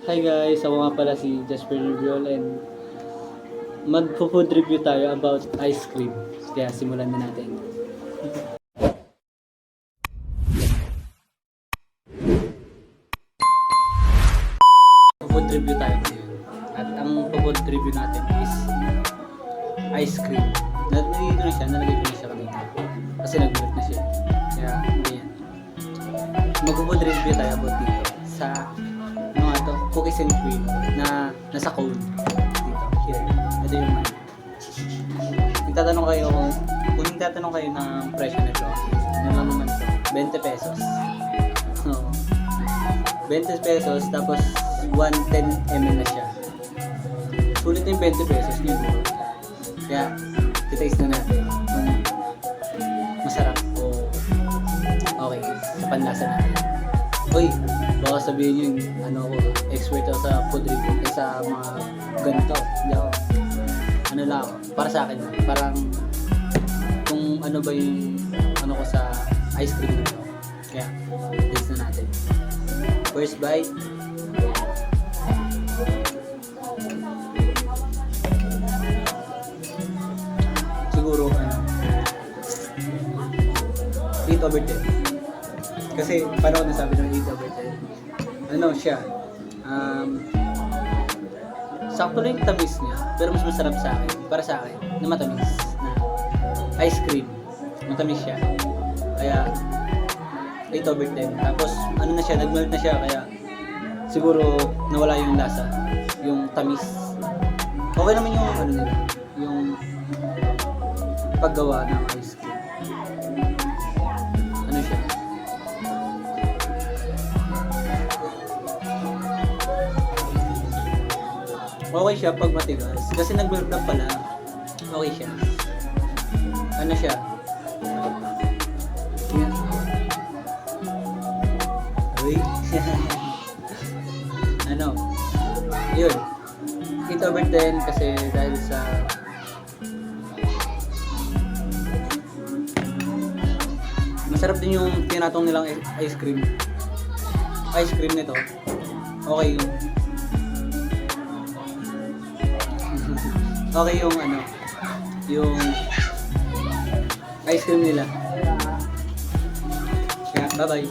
Hi guys, ako nga pala si Jasper Riviol and magpo-food review tayo about ice cream. Kaya simulan na natin. Food review tayo ngayon. At ang food review natin is ice cream. Nalagay ko na siya kanina. Kasi nag-melt na siya. Kaya hindi yan. Mag-food review tayo about dito sa cookies and cream na nasa cone dito, here. Ito yung man. Nagtatanong kayo ng presyo nito, ano lang naman ito, 20 pesos. So, 20 pesos tapos 110 ml na siya. Sulit yung 20 pesos yun. Kaya, titaste na natin kung masarap o okay sa panlasa natin. Uy, baka sabihin nyo expert ako sa food review sa mga ganito. Hindi ako. Ano lang ako, para sa akin, parang kung ano ba yung ko sa ice cream nito. Kaya, taste na natin. First bite. Siguro, 8 over 10. Kasi paano ko nasabi ng 8 over 10? Ano siya? Sakto lang yung tamis niya, pero mas masarap sa akin, para sa akin, na matamis na ice cream. Matamis siya. Kaya 8 over 10. Tapos ano na siya, nag-melt na siya, kaya siguro nawala yung lasa, yung tamis. Okay naman yung nila, yung paggawa ng ice cream. Ano siya? Okay siya pag matigas. Kasi nag-melt na pala. Okay siya. Ano siya? Yan. Uy. Ano? Yun. 8 over 10 kasi dahil sa masarap din yung tinatong nilang ice cream. Ice cream nito. Okay yung okay yung ice cream nila. Kaya, bye-bye.